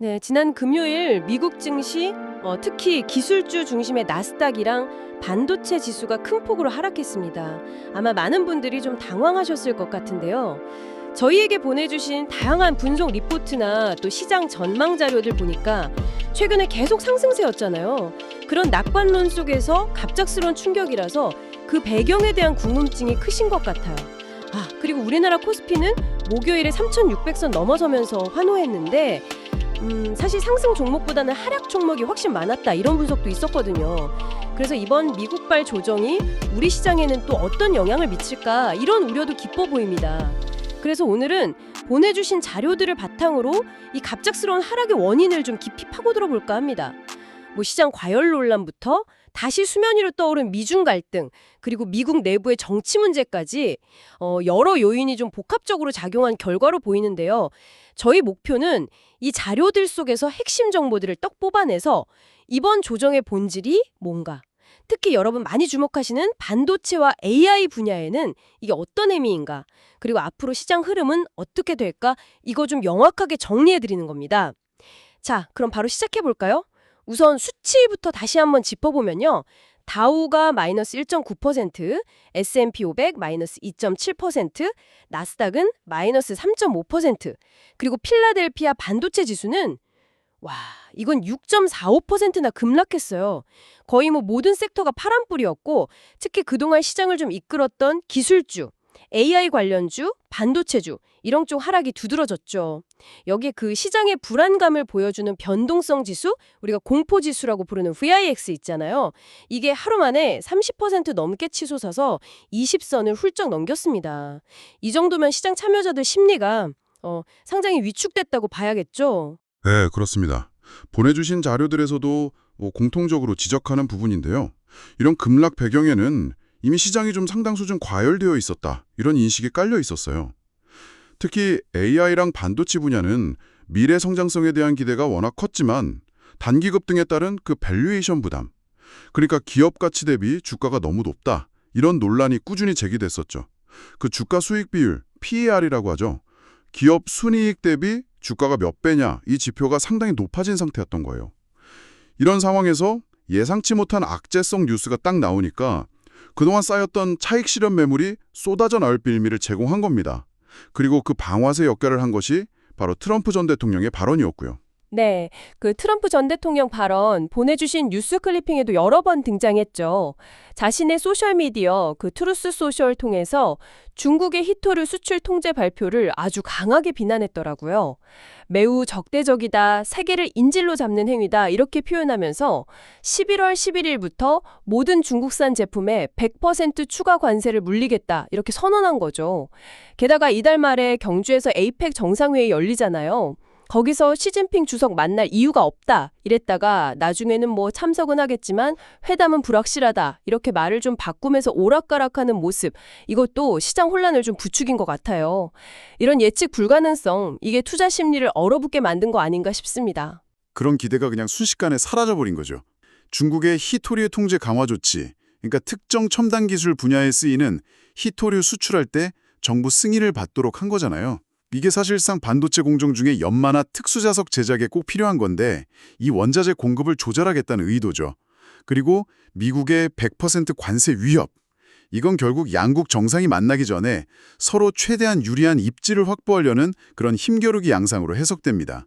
네, 지난 금요일 미국 증시 특히 기술주 중심의 나스닥이랑 반도체 지수가 큰 폭으로 하락했습니다. 아마 많은 분들이 좀 당황하셨을 것 같은데요. 저희에게 보내주신 다양한 분석 리포트나 또 시장 전망 자료들 보니까 최근에 계속 상승세였잖아요. 그런 낙관론 속에서 갑작스러운 충격이라서 그 배경에 대한 궁금증이 크신 것 같아요. 그리고 우리나라 코스피는 목요일에 3,600선 넘어서면서 환호했는데 사실 상승 종목보다는 하락 종목이 훨씬 많았다 이런 분석도 있었거든요. 그래서 이번 미국발 조정이 우리 시장에는 또 어떤 영향을 미칠까 이런 우려도 깊어 보입니다. 그래서 오늘은 보내주신 자료들을 바탕으로 이 갑작스러운 하락의 원인을 좀 깊이 파고들어 볼까 합니다. 시장 과열 논란부터 다시 수면 위로 떠오른 미중 갈등, 그리고 미국 내부의 정치 문제까지 여러 요인이 좀 복합적으로 작용한 결과로 보이는데요. 저희 목표는 이 자료들 속에서 핵심 정보들을 떡 뽑아내서 이번 조정의 본질이 뭔가, 특히 여러분 많이 주목하시는 반도체와 AI 분야에는 이게 어떤 의미인가, 그리고 앞으로 시장 흐름은 어떻게 될까, 이거 좀 명확하게 정리해드리는 겁니다. 자, 그럼 바로 시작해볼까요? 우선 수치부터 다시 한번 짚어보면요. 다우가 마이너스 1.9%, S&P 500 마이너스 2.7%, 나스닥은 마이너스 3.5%, 그리고 필라델피아 반도체 지수는 이건 6.45%나 급락했어요. 거의 모든 섹터가 파란불이었고, 특히 그동안 시장을 좀 이끌었던 기술주, AI 관련주, 반도체주 이런 쪽 하락이 두드러졌죠. 여기에 그 시장의 불안감을 보여주는 변동성 지수, 우리가 공포지수라고 부르는 VIX 있잖아요. 이게 하루 만에 30% 넘게 치솟아서 20선을 훌쩍 넘겼습니다. 이 정도면 시장 참여자들 심리가 상당히 위축됐다고 봐야겠죠. 네, 그렇습니다. 보내주신 자료들에서도 공통적으로 지적하는 부분인데요. 이런 급락 배경에는 이미 시장이 좀 상당 수준 과열되어 있었다, 이런 인식이 깔려 있었어요. 특히 AI랑 반도체 분야는 미래 성장성에 대한 기대가 워낙 컸지만 단기 급등에 따른 그 밸류에이션 부담, 그러니까 기업 가치 대비 주가가 너무 높다, 이런 논란이 꾸준히 제기됐었죠. 그 주가 수익 비율, PER이라고 하죠. 기업 순이익 대비 주가가 몇 배냐, 이 지표가 상당히 높아진 상태였던 거예요. 이런 상황에서 예상치 못한 악재성 뉴스가 딱 나오니까 그동안 쌓였던 차익 실현 매물이 쏟아져 나올 빌미를 제공한 겁니다. 그리고 그 방아쇠 역할을 한 것이 바로 트럼프 전 대통령의 발언이었고요. 네, 그 트럼프 전 대통령 발언 보내주신 뉴스 클리핑에도 여러 번 등장했죠. 자신의 소셜미디어 그 트루스 소셜 통해서 중국의 히토류 수출 통제 발표를 아주 강하게 비난했더라고요. 매우 적대적이다, 세계를 인질로 잡는 행위다 이렇게 표현하면서 11월 11일부터 모든 중국산 제품에 100% 추가 관세를 물리겠다 이렇게 선언한 거죠. 게다가 이달 말에 경주에서 에이펙 정상회의 열리잖아요. 거기서 시진핑 주석 만날 이유가 없다 이랬다가 나중에는 참석은 하겠지만 회담은 불확실하다 이렇게 말을 좀 바꾸면서 오락가락하는 모습, 이것도 시장 혼란을 좀 부추긴 것 같아요. 이런 예측 불가능성, 이게 투자 심리를 얼어붙게 만든 거 아닌가 싶습니다. 그런 기대가 그냥 순식간에 사라져버린 거죠. 중국의 히토류 통제 강화 조치, 그러니까 특정 첨단 기술 분야에 쓰이는 히토류 수출할 때 정부 승인을 받도록 한 거잖아요. 이게 사실상 반도체 공정 중에 연마나 특수자석 제작에 꼭 필요한 건데 이 원자재 공급을 조절하겠다는 의도죠. 그리고 미국의 100% 관세 위협. 이건 결국 양국 정상이 만나기 전에 서로 최대한 유리한 입지를 확보하려는 그런 힘겨루기 양상으로 해석됩니다.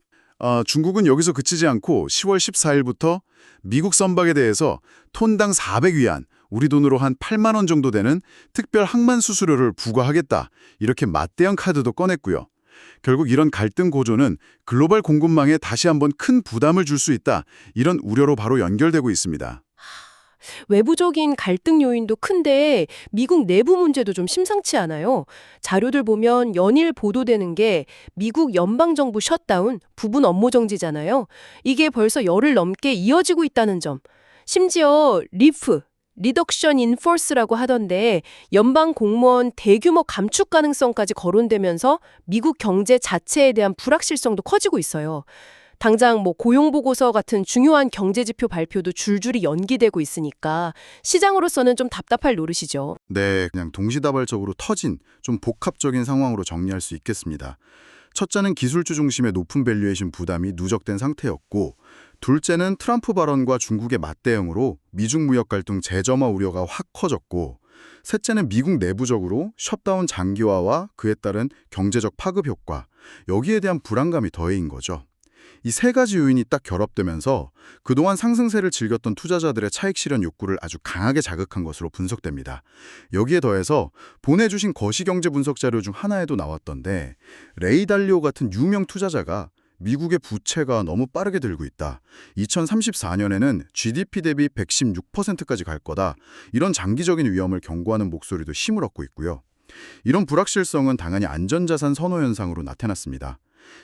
중국은 여기서 그치지 않고 10월 14일부터 미국 선박에 대해서 톤당 400위안, 우리 돈으로 한 8만 원 정도 되는 특별 항만 수수료를 부과하겠다, 이렇게 맞대응 카드도 꺼냈고요. 결국 이런 갈등 고조는 글로벌 공급망에 다시 한번 큰 부담을 줄 수 있다, 이런 우려로 바로 연결되고 있습니다. 외부적인 갈등 요인도 큰데 미국 내부 문제도 좀 심상치 않아요. 자료들 보면 연일 보도되는 게 미국 연방정부 셧다운, 부분 업무 정지잖아요. 이게 벌써 열흘 넘게 이어지고 있다는 점. 심지어 리덕션 인 포스라고 하던데 연방 공무원 대규모 감축 가능성까지 거론되면서 미국 경제 자체에 대한 불확실성도 커지고 있어요. 당장 고용보고서 같은 중요한 경제지표 발표도 줄줄이 연기되고 있으니까 시장으로서는 좀 답답할 노릇이죠. 네, 그냥 동시다발적으로 터진 좀 복합적인 상황으로 정리할 수 있겠습니다. 첫째는 기술주 중심의 높은 밸류에이션 부담이 누적된 상태였고, 둘째는 트럼프 발언과 중국의 맞대응으로 미중 무역 갈등 재점화 우려가 확 커졌고, 셋째는 미국 내부적으로 셧다운 장기화와 그에 따른 경제적 파급 효과, 여기에 대한 불안감이 더해인 거죠. 이 세 가지 요인이 딱 결합되면서 그동안 상승세를 즐겼던 투자자들의 차익 실현 욕구를 아주 강하게 자극한 것으로 분석됩니다. 여기에 더해서 보내주신 거시경제 분석 자료 중 하나에도 나왔던데, 레이 달리오 같은 유명 투자자가 미국의 부채가 너무 빠르게 들고 있다. 2034년에는 GDP 대비 116%까지 갈 거다. 이런 장기적인 위험을 경고하는 목소리도 힘을 얻고 있고요. 이런 불확실성은 당연히 안전자산 선호 현상으로 나타났습니다.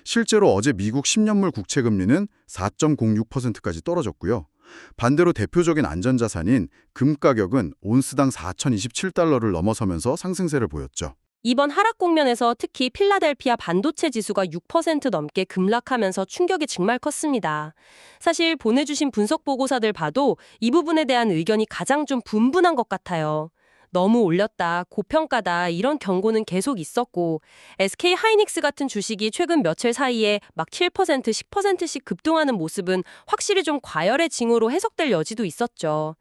실제로 어제 미국 10년물 국채 금리는 4.06%까지 떨어졌고요. 반대로 대표적인 안전자산인 금 가격은 온스당 4,027달러를 넘어서면서 상승세를 보였죠. 이번 하락 국면에서 특히 필라델피아 반도체 지수가 6% 넘게 급락하면서 충격이 정말 컸습니다. 사실 보내주신 분석 보고서들 봐도 이 부분에 대한 의견이 가장 좀 분분한 것 같아요. 너무 올렸다, 고평가다 이런 경고는 계속 있었고, SK 하이닉스 같은 주식이 최근 며칠 사이에 막 7%, 10%씩 급등하는 모습은 확실히 좀 과열의 징후로 해석될 여지도 있었죠.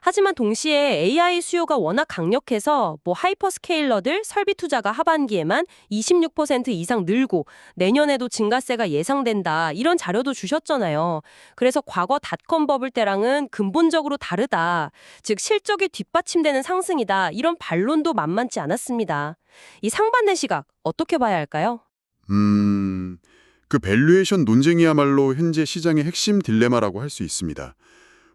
하지만 동시에 AI 수요가 워낙 강력해서 하이퍼스케일러들 설비 투자가 하반기에만 26% 이상 늘고 내년에도 증가세가 예상된다 이런 자료도 주셨잖아요. 그래서 과거 닷컴 버블 때랑은 근본적으로 다르다. 즉 실적이 뒷받침되는 상승이다. 이런 반론도 만만치 않았습니다. 이 상반된 시각 어떻게 봐야 할까요? 그 밸류에이션 논쟁이야말로 현재 시장의 핵심 딜레마라고 할 수 있습니다.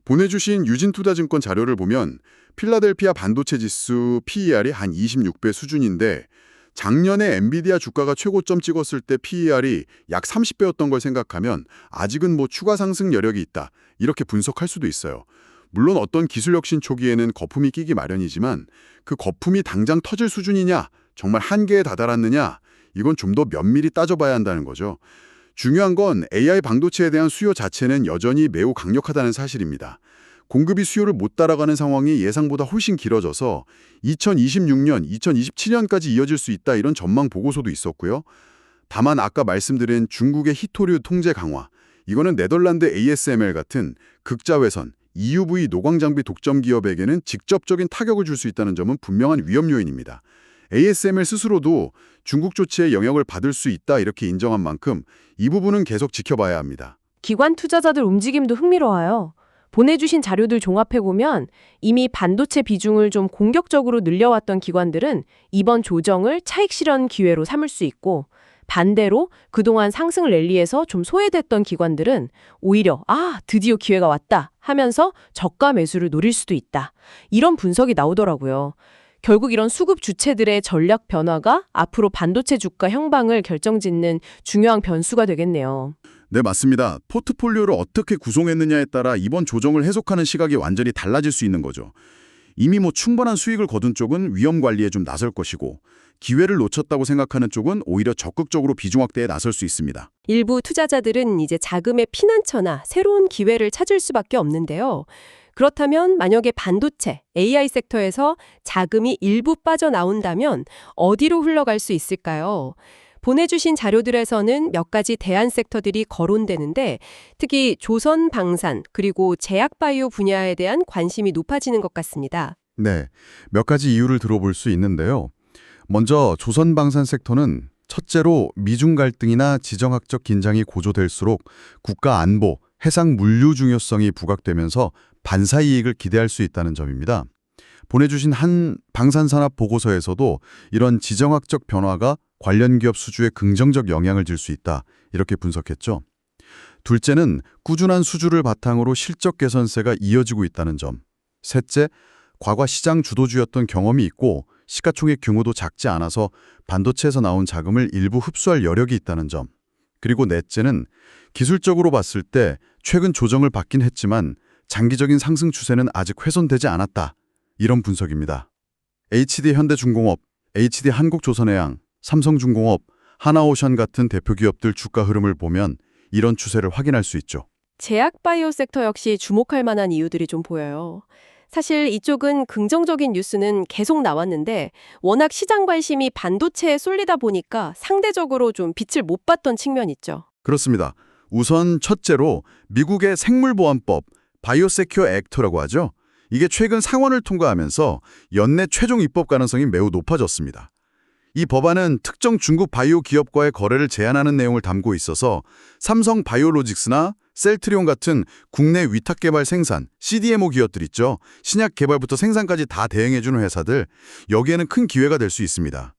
보내주신 유진투자증권 자료를 보면 필라델피아 반도체 지수 PER이 한 26배 수준인데, 작년에 엔비디아 주가가 최고점 찍었을 때 PER이 약 30배였던 걸 생각하면 아직은 추가 상승 여력이 있다, 이렇게 분석할 수도 있어요. 물론 어떤 기술 혁신 초기에는 거품이 끼기 마련이지만 그 거품이 당장 터질 수준이냐, 정말 한계에 다다랐느냐, 이건 좀 더 면밀히 따져봐야 한다는 거죠. 중요한 건 AI 반도체에 대한 수요 자체는 여전히 매우 강력하다는 사실입니다. 공급이 수요를 못 따라가는 상황이 예상보다 훨씬 길어져서 2026년, 2027년까지 이어질 수 있다, 이런 전망 보고서도 있었고요. 다만 아까 말씀드린 중국의 희토류 통제 강화, 이거는 네덜란드 ASML 같은 극자외선, EUV 노광장비 독점 기업에게는 직접적인 타격을 줄 수 있다는 점은 분명한 위험 요인입니다. ASML 스스로도 중국 조치에 영향을 받을 수 있다, 이렇게 인정한 만큼 이 부분은 계속 지켜봐야 합니다. 기관 투자자들 움직임도 흥미로워요. 보내주신 자료들 종합해보면 이미 반도체 비중을 좀 공격적으로 늘려왔던 기관들은 이번 조정을 차익 실현 기회로 삼을 수 있고, 반대로 그동안 상승 랠리에서 좀 소외됐던 기관들은 오히려 드디어 기회가 왔다 하면서 저가 매수를 노릴 수도 있다. 이런 분석이 나오더라고요. 결국 이런 수급 주체들의 전략 변화가 앞으로 반도체 주가 형방을 결정짓는 중요한 변수가 되겠네요. 네, 맞습니다. 포트폴리오를 어떻게 구성했느냐에 따라 이번 조정을 해석하는 시각이 완전히 달라질 수 있는 거죠. 이미 충분한 수익을 거둔 쪽은 위험 관리에 좀 나설 것이고, 기회를 놓쳤다고 생각하는 쪽은 오히려 적극적으로 비중 확대에 나설 수 있습니다. 일부 투자자들은 이제 자금의 피난처나 새로운 기회를 찾을 수밖에 없는데요. 그렇다면 만약에 반도체, AI 섹터에서 자금이 일부 빠져나온다면 어디로 흘러갈 수 있을까요? 보내주신 자료들에서는 몇 가지 대안 섹터들이 거론되는데, 특히 조선 방산 그리고 제약 바이오 분야에 대한 관심이 높아지는 것 같습니다. 네, 몇 가지 이유를 들어볼 수 있는데요. 먼저 조선 방산 섹터는 첫째로 미중 갈등이나 지정학적 긴장이 고조될수록 국가 안보, 해상 물류 중요성이 부각되면서 반사 이익을 기대할 수 있다는 점입니다. 보내주신 한 방산산업 보고서에서도 이런 지정학적 변화가 관련 기업 수주에 긍정적 영향을 줄 수 있다, 이렇게 분석했죠. 둘째는 꾸준한 수주를 바탕으로 실적 개선세가 이어지고 있다는 점. 셋째, 과거 시장 주도주였던 경험이 있고 시가총액 규모도 작지 않아서 반도체에서 나온 자금을 일부 흡수할 여력이 있다는 점. 그리고 넷째는 기술적으로 봤을 때 최근 조정을 받긴 했지만 장기적인 상승 추세는 아직 훼손되지 않았다, 이런 분석입니다. HD 현대중공업, HD 한국조선해양, 삼성중공업, 하나오션 같은 대표 기업들 주가 흐름을 보면 이런 추세를 확인할 수 있죠. 제약 바이오 섹터 역시 주목할 만한 이유들이 좀 보여요. 사실 이쪽은 긍정적인 뉴스는 계속 나왔는데 워낙 시장 관심이 반도체에 쏠리다 보니까 상대적으로 좀 빛을 못 봤던 측면이 있죠. 그렇습니다. 우선 첫째로 미국의 생물보안법, 바이오세큐어 액트라고 하죠. 이게 최근 상원을 통과하면서 연내 최종 입법 가능성이 매우 높아졌습니다. 이 법안은 특정 중국 바이오 기업과의 거래를 제한하는 내용을 담고 있어서 삼성 바이오로직스나 셀트리온 같은 국내 위탁 개발 생산, CDMO 기업들 있죠. 신약 개발부터 생산까지 다 대응해주는 회사들, 여기에는 큰 기회가 될 수 있습니다.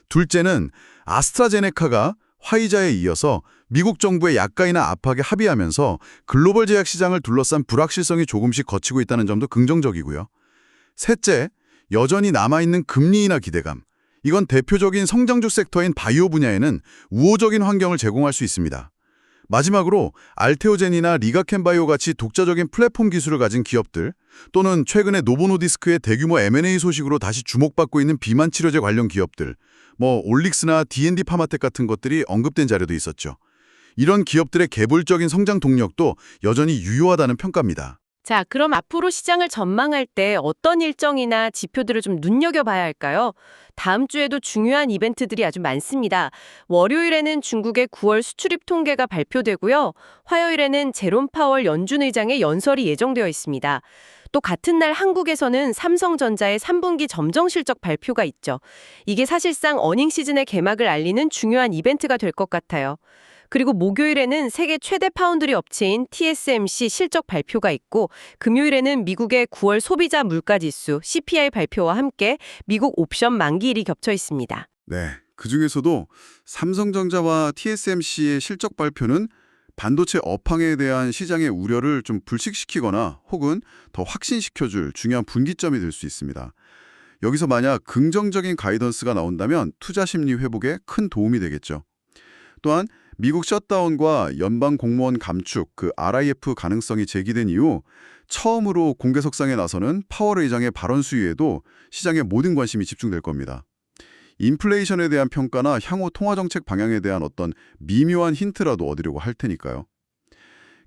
둘째는 아스트라제네카가 화이자에 이어서 미국 정부의 약가이나 압박에 합의하면서 글로벌 제약 시장을 둘러싼 불확실성이 조금씩 걷히고 있다는 점도 긍정적이고요. 셋째, 여전히 남아있는 금리 인하 기대감. 이건 대표적인 성장주 섹터인 바이오 분야에는 우호적인 환경을 제공할 수 있습니다. 마지막으로 알테오젠이나 리가켄바이오 같이 독자적인 플랫폼 기술을 가진 기업들 또는 최근에 노보노디스크의 대규모 M&A 소식으로 다시 주목받고 있는 비만 치료제 관련 기업들, 올릭스나 D&D 파마텍 같은 것들이 언급된 자료도 있었죠. 이런 기업들의 개별적인 성장 동력도 여전히 유효하다는 평가입니다. 자, 그럼 앞으로 시장을 전망할 때 어떤 일정이나 지표들을 좀 눈여겨봐야 할까요? 다음 주에도 중요한 이벤트들이 아주 많습니다. 월요일에는 중국의 9월 수출입 통계가 발표되고요. 화요일에는 제롬 파월 연준 의장의 연설이 예정되어 있습니다. 또 같은 날 한국에서는 삼성전자의 3분기 점정 실적 발표가 있죠. 이게 사실상 어닝 시즌의 개막을 알리는 중요한 이벤트가 될 것 같아요. 그리고 목요일에는 세계 최대 파운드리 업체인 TSMC 실적 발표가 있고 금요일에는 미국의 9월 소비자 물가지수 CPI 발표와 함께 미국 옵션 만기일이 겹쳐 있습니다. 네, 그중에서도 삼성전자와 TSMC의 실적 발표는 반도체 업황에 대한 시장의 우려를 좀 불식시키거나 혹은 더 확신시켜줄 중요한 분기점이 될 수 있습니다. 여기서 만약 긍정적인 가이던스가 나온다면 투자 심리 회복에 큰 도움이 되겠죠. 또한 미국 셧다운과 연방 공무원 감축, RIF 가능성이 제기된 이후 처음으로 공개석상에 나서는 파월 의장의 발언 수위에도 시장의 모든 관심이 집중될 겁니다. 인플레이션에 대한 평가나 향후 통화정책 방향에 대한 어떤 미묘한 힌트라도 얻으려고 할 테니까요.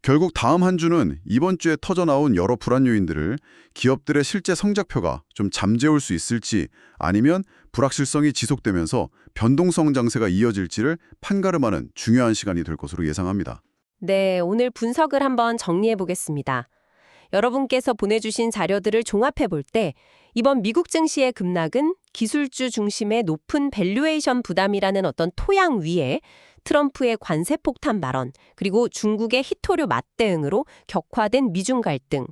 결국 다음 한 주는 이번 주에 터져나온 여러 불안 요인들을 기업들의 실제 성적표가 좀 잠재울 수 있을지 아니면 불확실성이 지속되면서 변동성 장세가 이어질지를 판가름하는 중요한 시간이 될 것으로 예상합니다. 네, 오늘 분석을 한번 정리해 보겠습니다. 여러분께서 보내주신 자료들을 종합해 볼 때 이번 미국 증시의 급락은 기술주 중심의 높은 밸류에이션 부담이라는 어떤 토양 위에 트럼프의 관세 폭탄 발언, 그리고 중국의 희토류 맞대응으로 격화된 미중 갈등,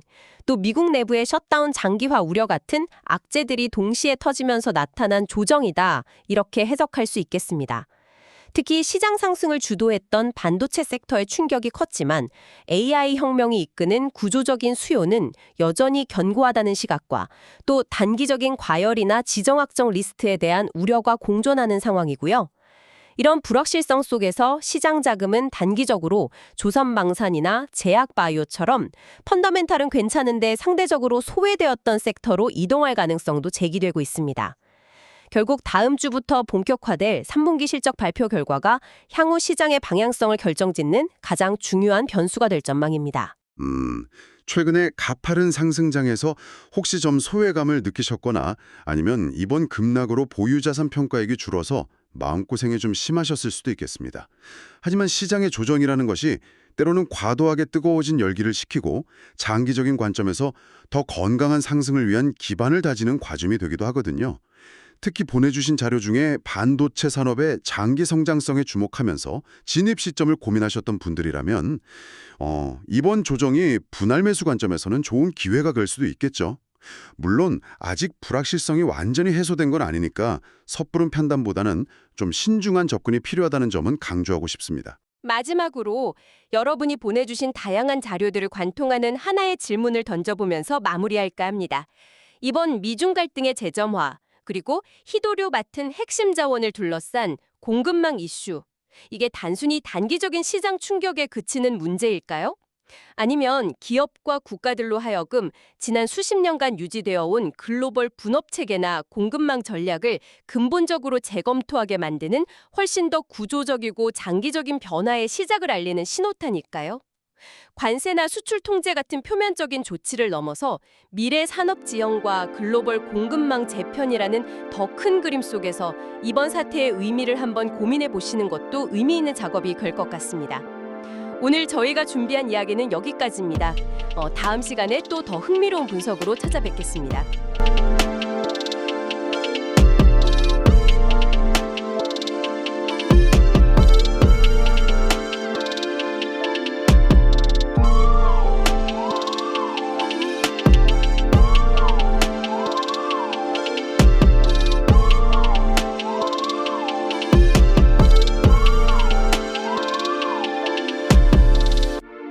또 미국 내부의 셧다운 장기화 우려 같은 악재들이 동시에 터지면서 나타난 조정이다, 이렇게 해석할 수 있겠습니다. 특히 시장 상승을 주도했던 반도체 섹터의 충격이 컸지만 AI 혁명이 이끄는 구조적인 수요는 여전히 견고하다는 시각과 또 단기적인 과열이나 지정학적 리스트에 대한 우려가 공존하는 상황이고요. 이런 불확실성 속에서 시장 자금은 단기적으로 조선방산이나 제약바이오처럼 펀더멘탈은 괜찮은데 상대적으로 소외되었던 섹터로 이동할 가능성도 제기되고 있습니다. 결국 다음 주부터 본격화될 3분기 실적 발표 결과가 향후 시장의 방향성을 결정짓는 가장 중요한 변수가 될 전망입니다. 최근에 가파른 상승장에서 혹시 좀 소외감을 느끼셨거나 아니면 이번 급락으로 보유자산 평가액이 줄어서 마음고생이 좀 심하셨을 수도 있겠습니다. 하지만 시장의 조정이라는 것이 때로는 과도하게 뜨거워진 열기를 식히고 장기적인 관점에서 더 건강한 상승을 위한 기반을 다지는 과정이 되기도 하거든요. 특히 보내주신 자료 중에 반도체 산업의 장기 성장성에 주목하면서 진입 시점을 고민하셨던 분들이라면 이번 조정이 분할 매수 관점에서는 좋은 기회가 될 수도 있겠죠. 물론 아직 불확실성이 완전히 해소된 건 아니니까 섣부른 판단보다는 좀 신중한 접근이 필요하다는 점은 강조하고 싶습니다. 마지막으로 여러분이 보내주신 다양한 자료들을 관통하는 하나의 질문을 던져보면서 마무리할까 합니다. 이번 미중 갈등의 재점화, 그리고 희도류 맡은 핵심 자원을 둘러싼 공급망 이슈, 이게 단순히 단기적인 시장 충격에 그치는 문제일까요? 아니면 기업과 국가들로 하여금 지난 수십 년간 유지되어 온 글로벌 분업 체계나 공급망 전략을 근본적으로 재검토하게 만드는 훨씬 더 구조적이고 장기적인 변화의 시작을 알리는 신호탄일까요? 관세나 수출 통제 같은 표면적인 조치를 넘어서 미래 산업 지형과 글로벌 공급망 재편이라는 더 큰 그림 속에서 이번 사태의 의미를 한번 고민해 보시는 것도 의미 있는 작업이 될 것 같습니다. 오늘 저희가 준비한 이야기는 여기까지입니다. 다음 시간에 또 더 흥미로운 분석으로 찾아뵙겠습니다.